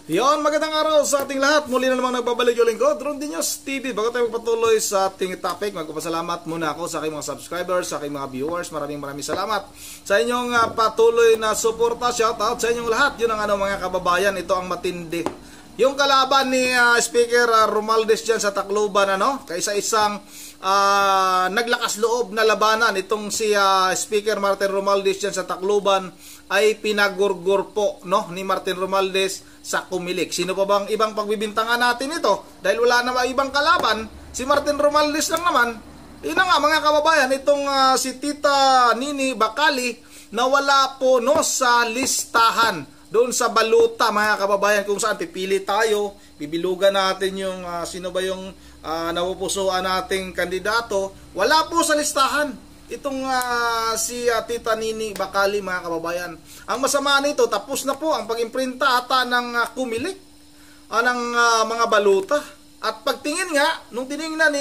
Yon, magandang araw sa ating lahat. Muli na namang nagbabalik yung lingkod, Ron Dinyos TV. Bago tayo magpatuloy sa ating topic, magpapasalamat muna ako sa aking mga subscribers, sa aking mga viewers. Maraming salamat sa inyong patuloy na suporta. Shoutout sa inyong lahat. Yun ang mga kababayan, ito ang matindi. Yung kalaban ni Speaker Romualdez dyan sa Tacloban, kaisa-isang naglakas loob na labanan. Itong si Speaker Martin Romualdez dyan sa Tacloban ay pinagurgur po ni Martin Romualdez sa Comelec. Sino pa bang ibang pagbibintangan natin ito? Dahil wala na ibang kalaban, si Martin Romualdez lang naman. Yun na nga mga kababayan, itong si Tita Nini Bacali na wala po sa listahan doon sa baluta mga kababayan, kung saan pipili tayo, bibilugan natin yung sino ba yung napupusuan nating kandidato. Wala po sa listahan itong si Tita Nini Bacali mga kababayan. Ang masama nito, tapos na po ang pag-imprinta ata ng Comelec ng mga baluta. At pagtingin nga, nung tiningnan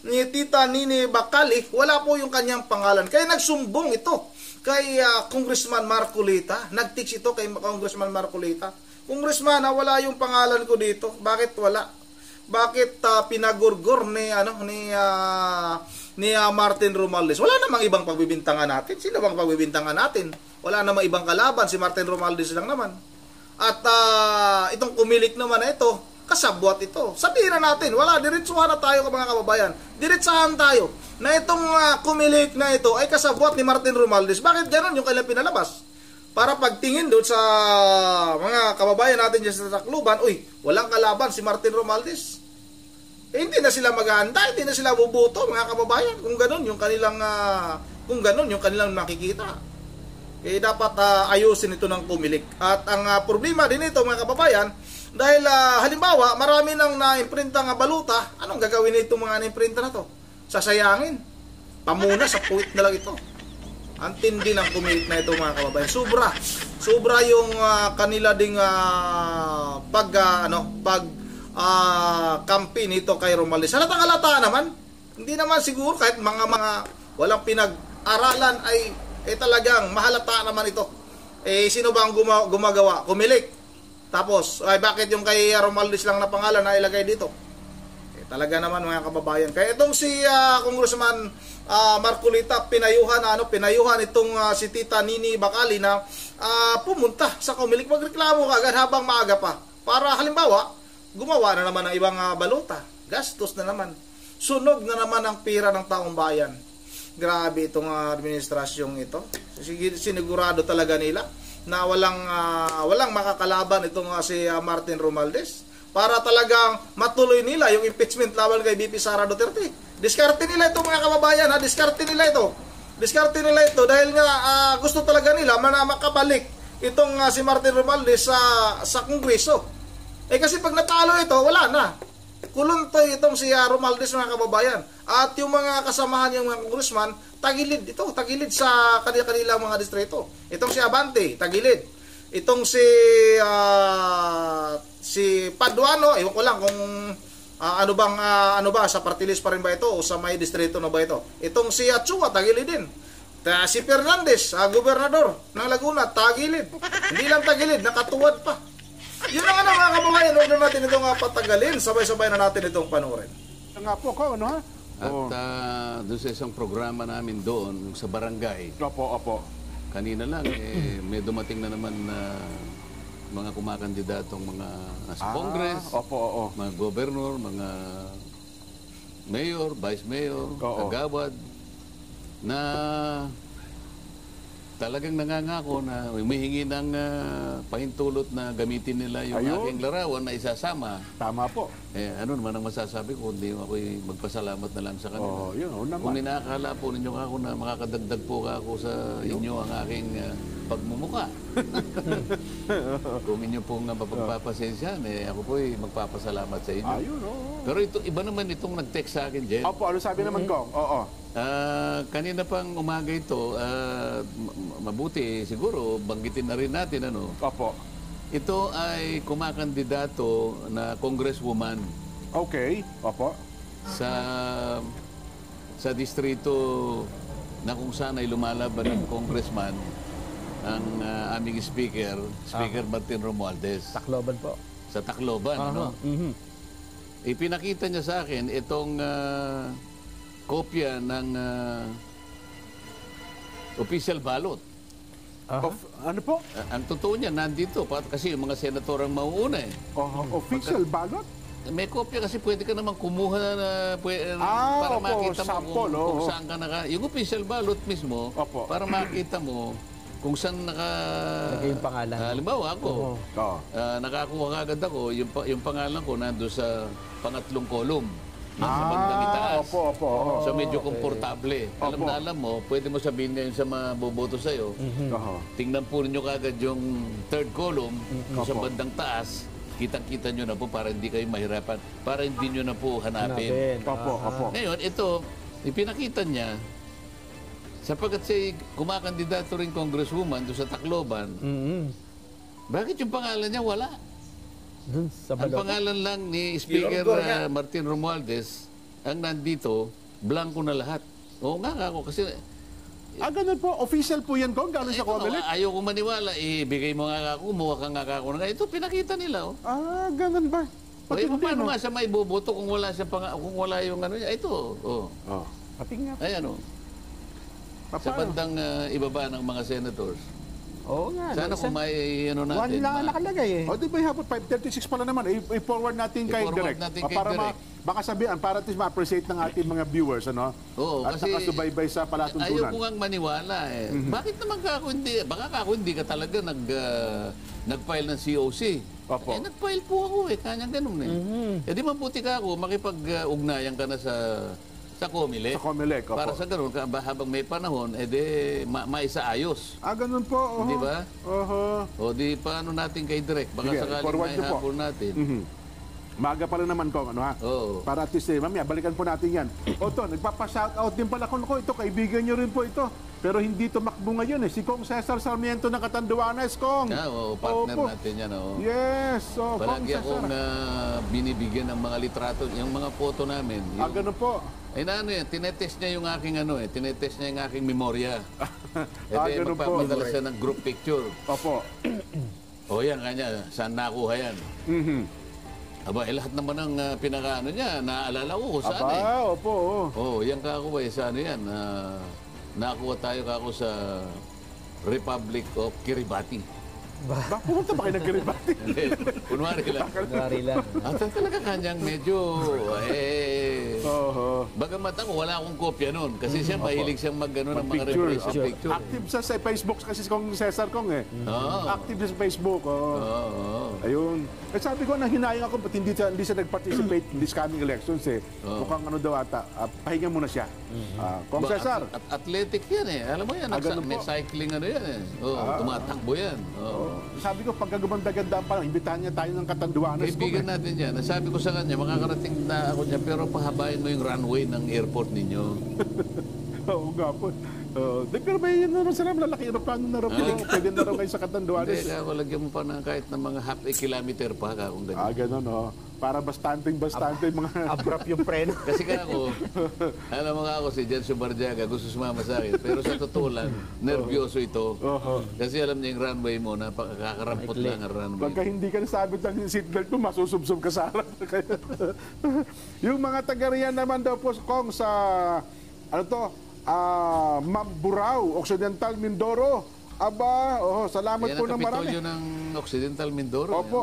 ni Tita Nini Bacali, wala po yung kanyang pangalan. Kaya nagsumbong ito kay Congressman Marcolita. Nag-text ito kay Congressman Marcolita. Congressman, wala yung pangalan ko dito. Bakit wala? Bakit pinagurgur ni Martin Romualdez? Wala namang ibang pagbibintangan natin. Sino bang pagbibintangan natin? Wala namang ibang kalaban. Si Martin Romualdez lang naman. At itong Comelec naman na ito, kasabwat ito. Sabihin na natin, wala, diretsuhan na tayo mga kababayan. Diretsahan tayo na itong Comelec na ito ay kasabwat ni Martin Romualdez. Bakit gano'n yung kailang pinalabas? Para pagtingin doon sa mga kababayan natin dyan sa Tacloban, walang kalaban si Martin Romualdez. Hindi na sila mag-aantay, hindi na sila bubuto mga kababayan. Kung gano'n yung kanilang nakikita. Dapat ayusin ito ng Comelec. At ang problema din ito mga kababayan, dahil halimbawa marami nang na-imprinta nga baluta, anong gagawin nito mga na-imprinta na to? Sasayangin. Pamuna sa puwit na lang ito. Ang tindi ng Comelec na ito mga kababayan. Sobra yung kanila ding kampi nito kay Romualdez. Halata naman. Hindi naman siguro kahit mga walang pinag-aralan ay talagang mahalata naman ito. Sino ba ang gumagawa? Comelec. Tapos, bakit yung kay Romualdez lang na pangalan na ilagay dito? Talaga naman mga kababayan. Kaya itong si Congressman Marcolita, pinayuhan itong si Tita Nini Bacali na pumunta sa Comelec, magreklamo agad habang maaga pa. Para halimbawa, gumawa na naman ng ibang baluta. Gastos na naman. Sunog na naman ang pira ng taong bayan. Grabe itong administrasyong ito. Sinigurado talaga nila na walang makakalaban itong si Martin Romualdez para talagang matuloy nila yung impeachment laban kay VP Sara Duterte. Diskarte nila ito mga kababayan, diskarte nila ito dahil nga gusto talaga nila makabalik itong si Martin Romualdez sa Kongreso. Kasi pag natalo ito, wala na. Kuluntoy itong si Romualdez mga kababayan. At yung mga kasamahan yung mga congressman, tagilid sa kanilang mga distrito. Itong si Abante, tagilid. Itong si Paduano, ewan ko lang kung ano ba sa party list pa rin ba ito o sa may distrito na ba ito. Itong si Achua, tagilid din. Si Fernandez, gobernador ng Laguna, tagilid. Hindi lang tagilid, nakatuwad pa. Yun ang mga kababayan, huwag na natin itong patagalin. Sabay-sabay na natin itong panoorin. Nga po ko, ano ha? At doon sa isang programa namin doon, sa barangay. Opo. Kanina lang, may dumating na naman na mga kumakandidatong mga nasa Congress, mga gobernur, mga mayor, vice mayor, kagawad, na talagang nangangako na humihingi ng pahintulot na gamitin nila yung aking larawan na isasama. Tama po. Ano naman ang masasabi ko, hindi ako magpasalamat na lang sa kanila. Kung ninakala po ninyo ako na makakadagdag po ako sa inyo ang aking pagmumuka. Kung inyo pong mapagpapasensyahan, ako po magpapasalamat sa inyo. Pero iba naman itong nag-text sa akin, Jen. Opo, ano sabi naman ko? Kanina pang umaga ito, mabuti siguro, banggitin na rin natin, Opo. Ito ay kumakandidato na congresswoman. Okay, opo. Sa distrito na kung saan ay lumalaban ng congressman ang aming Speaker Martin Romualdez Tacloban po. sa Tacloban. Ano? Ipinakita niya sa akin itong kopya ng official ballot. Ano po? Ang totoo niya, nandito. Kasi yung mga senator ang mauuna eh. Official ballot? May kopya kasi pwede ka naman kumuha na para opo, makita mo sample, kung saan ka yung official ballot mismo, Opo. para makita mo kung saan Lagay yung pangalan. halimbawa ako, Oo. nakakuha agad ako, yung pangalan ko nando sa pangatlong column. Nasa bandang itaas. Opo. So medyo komportable. Alam na alam mo, pwede mo sabihin ngayon sa mga boboto sa'yo, tingnan po ninyo kagad yung third column sa bandang taas, kitang-kita nyo na po para hindi kayo mahirapan, para hindi nyo na po hanapin. Opo. Ngayon, ito, ipinakita niya, sapagkat siya kumakandidato rin congresswoman doon sa Tacloban, bakit yung pangalan niya wala? Dun sa Ang balot. pangalan lang ni Speaker Martin Romualdez, ang nandito, blanco na lahat. Oo nga ako, kasi Ganun po. Official po yan, Kong. Galing sa Comelec. ayaw ko maniwala, ibigay mo nga ako, kumuha ka nga ako. Ito, pinakita nila. Ganun ba? Pati paano nga siya may boboto kung wala siya kung wala yung ano niya? Ito, Pati nga. ayan sa bandang ibaba ng mga senators. Oo nga. Sana kung may ano One natin. lang nakalagay eh. Di ba hapon 5:36 pala naman. I-forward natin kay I-forward Direk. natin kay Para Direk. baka sabihan, para at least ma-appreciate ng ating mga viewers, ano? Oo, At kasi saka subaybay sa ayaw palatuntunan. ko ngang maniwala eh. Bakit naman ka ako hindi? Baka ka ako hindi ka talaga nag-file ng COC. Opo. Nag-file po ako eh. Kanyang ganun eh. Di mabuti ka ako, makipag-ugnayan ka na sa Comelec. Sa Comelec, opo. Para sa ganun, habang may panahon, maisaayos. Ganun po. Di ba? Oho. O di paano natin kay Direk? Baka Sige, sakaling forward may niyo po. habol natin. Maaga pa rin naman, Kong, ano ha? Oo. Para at least, mamaya, balikan po natin yan. Nagpapa-shoutout din pala ko. Ito, kaibigan nyo rin po ito. Pero hindi tumakbo ngayon eh. Si Kong Cesar Sarmiento ng Catanduanes, Kong. Partner Opo. natin yan. Yes. Kong Palagi Cesar. akong binibigyan ng mga litrato, yung mga photo namin. Ganun po. Ay na yan, tinetest niya yung aking tinetest niya yung aking memorya. Ganun po. Magpapadala siya ng group picture. Opo. O yan, kanya, saan nakuha yan? Aba, lahat naman ng pinakaano niya, naaalala ko kung saan eh. Opo. Yan kako sa ano yan, nakuha tayo kako sa Republic of Kiribati. Pumunta ba kayo ng Kiribati? Hindi, kunwari lang. Kunwari lang. At talaga kanyang medyo, bagamat ako, wala akong kopya noon. Kasi siya mahilig siyang mag-ano ng mga reference picture. Active siya sa Facebook kasi si Kong Cesar, Kong eh. Active siya sa Facebook. Ayun. Sabi ko, nahinayang ako, ba't hindi siya nag-participate in this coming elections eh. Mukhang ano daw ata, pahinga muna siya. Kong Cesar. Athletic yan eh. Alam mo yan, ganun may po. cycling ano yan eh. Tumatakbo yan. Sabi ko, pagka gumanda-ganda pa lang, imbitahan niya tayo ng Catanduanes. Kaibigan natin yan. Sabi ko sa kanya, makakarating na ako niya, pero pahabain mo yung runway ng airport ninyo. Oo nga po. Pero may yun naman sila, malalaki aeroplano na rin. Pwede na rin kayo sa Catanduanes. Hindi, ako lagyan mo pa ng kahit ng mga half a kilometer pa kung ganyan. Ganun. Para bastante yung mga... Abrupt yung preno. Kasi ka ako, alam mo nga ako, si Jan Subarjaga, gusto sumama sa akin. Pero sa totoo lang, nervyoso ito. Kasi alam niya yung runway mo, napakakarampot lang ang runway. Pagka hindi ka nasabit ng seatbelt mo, masusubsob ka sa harap. Yung mga taga-riyan naman daw po, Kong, sa Mamburao, Occidental Mindoro. Salamat Yan po ang ng marami. Kapitolyo ng Occidental Mindoro. Opo,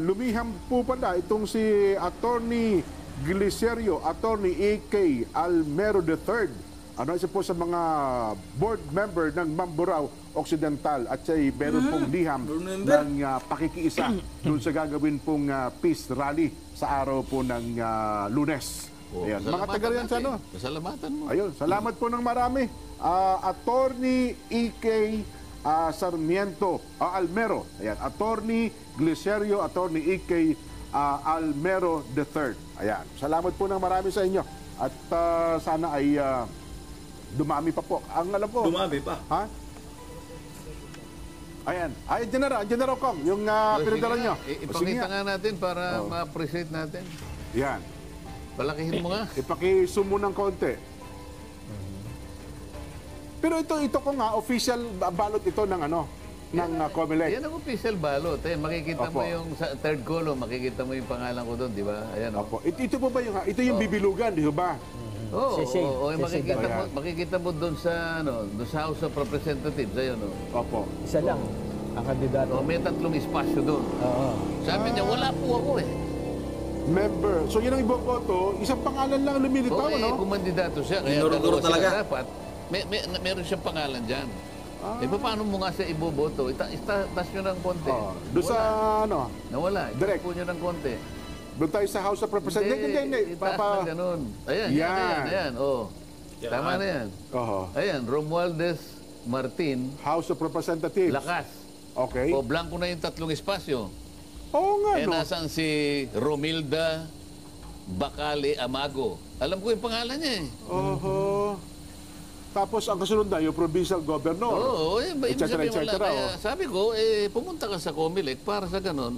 lumiham po pala itong si Attorney Glicerio, Attorney A.K. Almero III. Isa po sa mga board member ng Mamburao Occidental at siya'y meron pong liham ng pakikiisa doon sa gagawin pong peace rally sa araw po ng Lunes. Ayan. Mga taga-riyan sa ano? Pasalamatan mo. Ayun, salamat po ng marami. Attorney E.K. Sarmiento, Almero. Ayan, Attorney Glicerio, Attorney E.K. Almero III. Ayan, salamat po ng marami sa inyo. At sana ay dumami pa po. Ang alam ko... Dumami pa. Ha? Ayan. General Kong, yung pinadala nyo. Ipakita nga natin para ma-appreciate natin. Yan. Palakihin mo nga. Ipaki-zoom mo ng konti. Pero ito ko nga, official ballot ito ng COMELEC. Yan ang official ballot. Makikita mo yung sa third column, makikita mo yung pangalan ko doon, di ba? Ayan, Opo. Ito po ba yung bibilugan, di ba? Oo, makikita mo doon sa House of Representatives, ayun. Opo. Isa lang ang kandidato. May 3 espasyo doon. Oo. Sabi niya, wala po ako Member. So yun ang iboboto, isang pangalan lang lumilitaw, no? Kumandidato siya, kaya Minuruguro dalawa talaga. sila dapat. Meron siyang pangalan dyan. Paano mo nga siya iboboto? Itas nyo ng konti. Doon sa, Nawala. Direct. Itas po nyo ng konti. doon tayo sa House of Representatives. Hindi. Itaas na ganun. Ayan, yan. Tama na yan. Ayan, Romualdez Martin, House of Representatives. Lakas. Okay. Blanco na yung 3 espasyo. Oo nga, no? Nasaan si Romilda Bacali Amago? Alam ko yung pangalan niya Tapos ang kasunod na, yung provincial governor. Oo, et cetera, et cetera. Kaya sabi ko, pumunta ka sa COMELEC para sa ganun.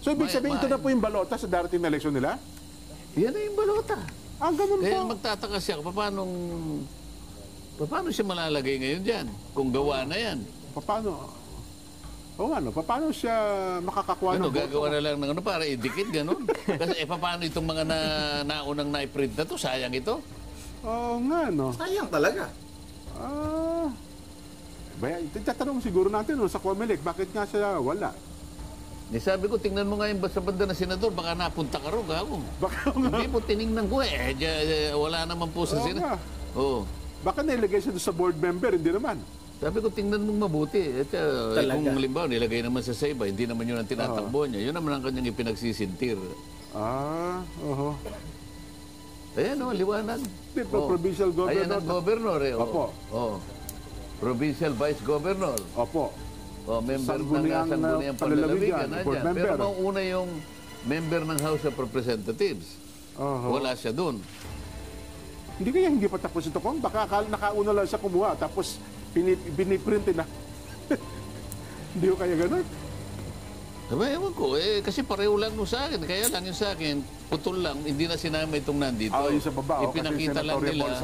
So, ibig sabihin, ito na po yung balota sa darating na eleksyon nila? Yan na yung balota. Ganun po. Magtataka siya, paano siya malalagay ngayon dyan? Kung gawa na yan. Paano? Paano siya makakakuha ng boto? Gagawa na lang ng para idikit, ganun. Kasi paano itong mga naunang na-print na to? Sayang ito. Oo nga, no? Sayang talaga. Tatanong siguro natin sa COMELEC, bakit nga siya wala? Sabi ko, tingnan mo nga yung sa banda na senador, baka napunta ka ro, gago. Hindi po, tinignan ko wala naman po sa senador. Baka nailagay siya doon sa board member, hindi naman. Sabi ko, tingnan mong mabuti. Kung halimbawa, nilagay naman sa iba, hindi naman yun ang tinatakbo niya. Yun naman ang kanyang ipinagsisintir. Ayan liwanag. Provincial governor. Ayan ang governor Opo. Provincial vice governor. Opo. Member ng Sangguniang Panlalawigan. Pero mauna yung member ng House of Representatives. Wala siya doon. Hindi pa tapos ito kung baka nakauna lang siya kumuha tapos piniprint na. Hindi ko kaya ganun. Ewan ko, kasi pareho lang nung sa akin. Kaya lang yung sa akin, putol lang, hindi na sinama itong nandito. Yung sa baba, ipinakita lang nila.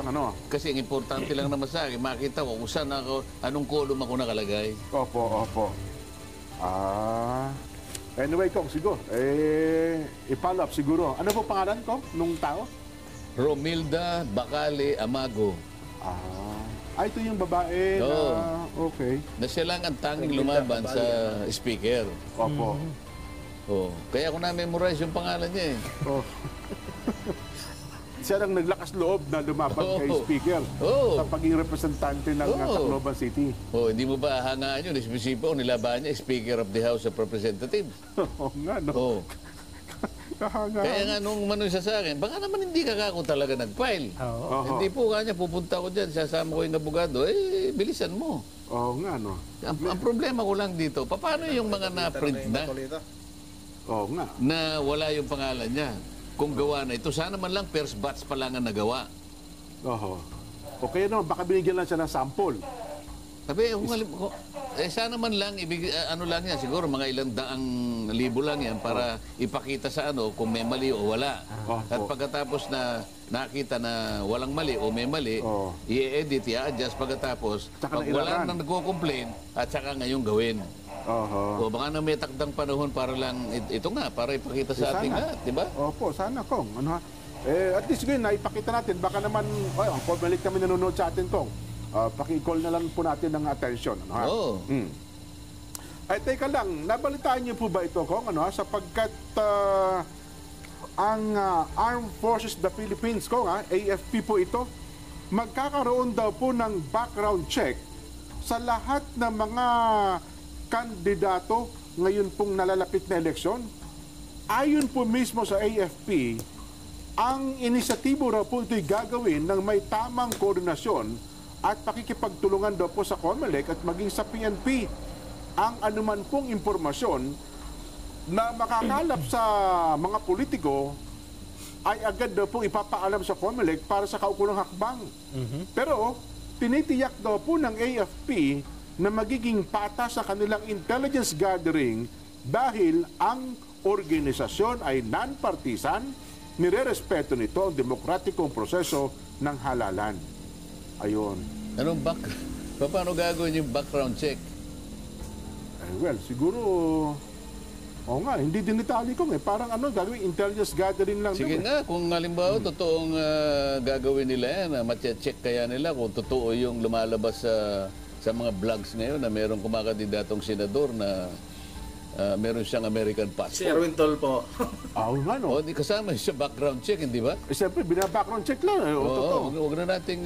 Kasi ang importante lang naman sa akin, makita ko kung saan ako, anong column ako nakalagay. Opo. Anyway, Kong, siguro, i-follow up siguro. Ano po pangalan, Kong, nung tao? Romilda Bacali Amago. Ito yung babae na, okay. Na siya lang ang tanging lumaban sa speaker. Opo. Kaya ako na-memorize yung pangalan niya Siya lang naglakas loob na lumaban kay speaker sa pagiging representante ng Tacloban City. Hindi mo ba hangaan yun? Espesipo, nilaban niya, Speaker of the House of Representatives. Nga, no? Kaya nga nung manong siya sa akin, baka naman hindi ka ako talaga nag-file. Hindi po kanya, pupunta ko dyan, sasama ko yung abogado, bilisan mo. Nga, no? Ang problema ko lang dito, paano yung mga na-print na? Nga. Na wala yung pangalan niya. Kung gawa na ito, sana man lang first batch pa lang ang nagawa. O kaya naman, baka binigyan lang siya ng sample. Sabi, sana man lang, lang yan, siguro mga ilang daang libo lang yan para ipakita sa kung may mali o wala. At pagkatapos na nakita na walang mali o may mali, i-edit, i-adjust pagkatapos. Pag wala nang nagko-complain, at saka ngayon gawin. O baka na may takdang panahon para lang, ito nga, para ipakita sa ating lahat, di ba? Opo, sana, Kong. At least ngayon, naipakita natin, baka naman, ang COMELEC kami nanonood sa atin, Kong. Paki-call na lang po natin ng attention. Ay, teka lang, nabalitaan niyo po ba ito, Kong? Sapagkat ang Armed Forces of the Philippines, Kong, AFP po ito, magkakaroon daw po ng background check sa lahat ng mga kandidato ngayon pong nalalapit na eleksyon. Ayon po mismo sa AFP, ang inisyatibo raw po ito'y gagawin ng may tamang koordinasyon at pakikipagtulungan daw po sa COMELEC at maging sa PNP ang anuman pong impormasyon na makakalap sa mga politiko ay agad daw pong ipapaalam sa COMELEC para sa kaukulang hakbang. Pero tinitiyak daw po ng AFP na magiging patas sa kanilang intelligence gathering dahil ang organisasyon ay non-partisan, nirerespeto nito ang demokratikong proseso ng halalan. Ayun. Anong paano gagawin yung background check? Well, siguro, nga, hindi din itali ko parang gagawin, intelligence gathering lang. Sige nga, kung halimbawa, totoong gagawin nila yan, matche-check kaya nila kung totoo yung lumalabas sa mga vlogs ngayon na mayroong kumakandidatong senador na meron siyang American passport. Si Erwin Tulfo. Nga, no? O, di kasama siya background check, hindi ba? Siyempre, bina-background check lang. Oo, huwag na nating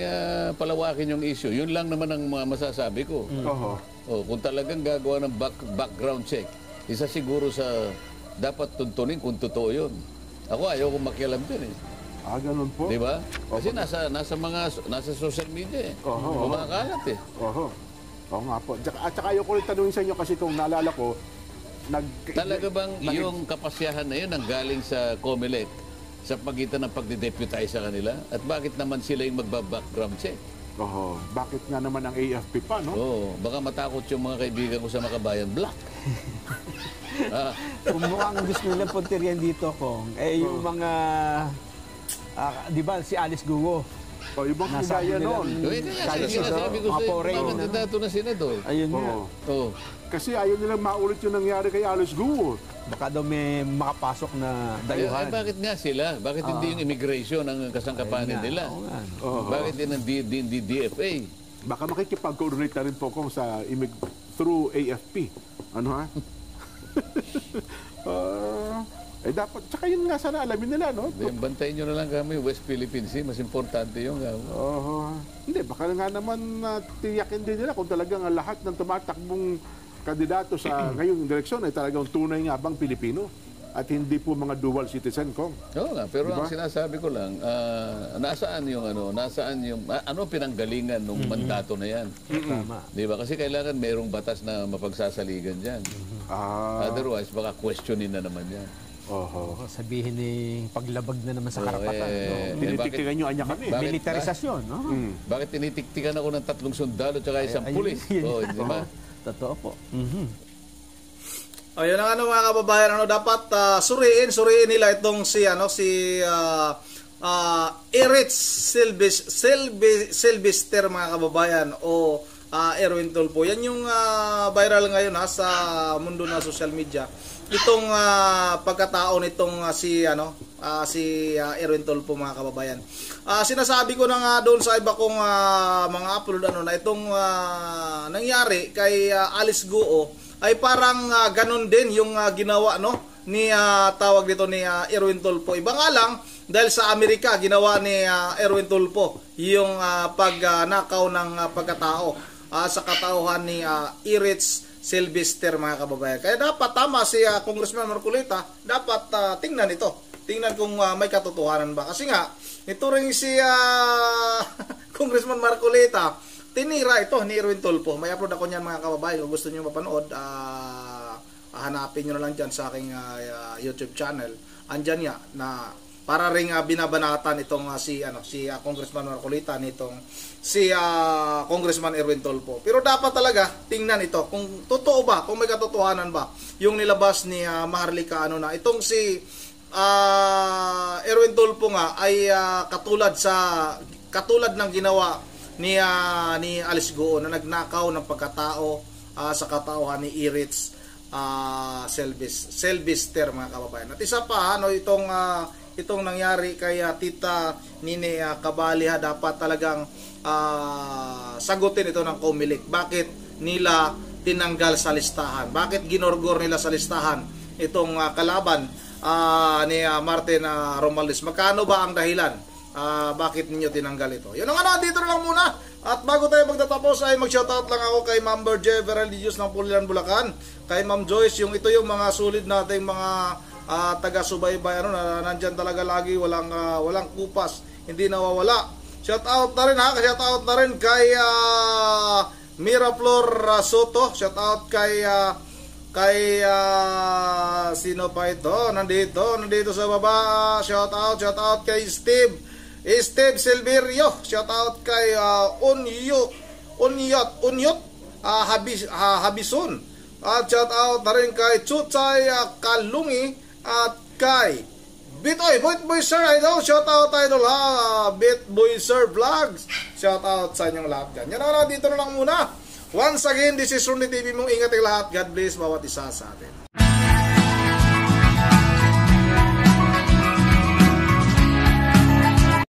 palawakin yung issue. Yun lang naman ang masasabi ko. Kung talagang gagawa ng background check, isa siguro sa dapat tuntunin kung totoo yun. Ako, ayaw kong makialam din ganun po? Di ba? Kasi nasa social media kumakalat Oo nga po. At saka ayaw ko rin tanungin sa inyo kasi kung naalala ko, talaga bang yung kapasyahan na yun ang galing sa COMELEC sa pagitan ng pagdideputize sa kanila? At bakit naman sila yung magba-background check? Bakit nga naman ang AFP pa, no? Baka matakot yung mga kaibigan ko sa Makabayan Black. Kung mukhang gusto nila punterian dito, Kong, yung mga, di ba, si Alice Guo. Ibang kagaya noon. Sabi ko sa mga kandidato na senador. Ayun nga. Kasi ayaw nilang maulit yung nangyari kay Alice Guo. Baka daw may makapasok na dayuhan. Bakit nga sila? Bakit hindi yung immigration ang kasangkapanin nila? Bakit din ang DFA? Baka makikipag-coordinate na rin po kung sa through AFP. Dapat, tsaka yun nga sana alamin nila, no? Bantayin nyo na lang kami, West Philippine Sea, mas importante yung hindi, baka nga naman tiyakin din nila kung talagang lahat ng tumatakbong kandidato sa ngayong direksyon ay talagang tunay nga bang Pilipino at hindi po mga dual citizen, Kong. Oo nga, pero ang sinasabi ko lang, nasaan yung pinanggalingan ng mandato na yan? Tama. Di ba? Kasi kailangan mayroong batas na mapagsasaligan dyan. Otherwise, baka questionin na naman yan. Sabihin paglabag na naman sa karapatan. Tinitiktikan nyo anya kami. Militarisasyon. Bakit tinitiktikan ako ng 3 sundalo at isang pulis? Di ba? Totoo po. Ayun ang mga kababayan, dapat suriin nila itong si Eretz Sylvester, mga kababayan, o Erwin Tulfo. Yan yung viral ngayon sa mundo na social media. Itong pagkatao nitong si Erwin Tulfo, mga kababayan. Sinasabi ko na nga doon sa iba kong mga upload na itong nangyari kay Alice Guo ay parang ganun din yung ginawa ni tawag dito ni Erwin Tulfo. Iba nga lang dahil sa Amerika ginawa ni Erwin Tulfo yung pagnakaw ng pagkatao sa katauhan ni Eretz Sylvester, mga kababayan. Kaya dapat tama si Congressman Marcolita, dapat tingnan ito. Tingnan kung may katotohanan ba. Kasi nga, ito rin si Congressman Marcolita, tinira ito ni Erwin Tulfo. May upload ako niyan, mga kababayan. Kung gusto niyo mapanood, hanapin niyo na lang dyan sa aking YouTube channel. Andyan niya na para ring binabanatan itong si Congressman Marcolita nitong si Congressman Erwin Tulfo. Pero dapat talaga tingnan ito kung totoo ba, kung may katotohanan ba yung nilabas ni Maharlika na itong si Erwin Tulfo nga ay katulad ng ginawa ni Alice Guo na nagnakaw ng pagkatao sa katauhan ni Eretz Sylvester, mga kababayan. At isa pa itong nangyari kay Tita Nini Cabaliha, dapat talagang sagutin ito ng COMELEC. Bakit nila tinanggal sa listahan? Bakit ginorgor nila sa listahan itong kalaban ni Martin Romualdez? Magkano ba ang dahilan? Bakit ninyo tinanggal ito? Yun ang dito na lang muna. At bago tayo magtatapos ay mag-shoutout lang ako kay Ma'am Berge Veraldius ng Pulilan, Bulacan. Kay Ma'am Joyce, ito yung mga sulit nating mga taga-subaybay na nandyan talaga lagi, walang kupas, hindi nawawala. Shout out na rin shout out na rin kay Miraflor Soto, shout out kay sino pa ito? Nandito sa baba. Shout out kay Steve Silverio, shout out kay Unyot Habison. At shout out na rin kay Chuchay Kalungi at kay Bitboy Sir Idol, shout out Idol ha. Bitboy Sir Vlogs, shout out sa inyong lahat dyan. Yan na, dito na lang muna. Once again, this is Ronnie TV mong ingat ang lahat. God bless bawat isa sa atin.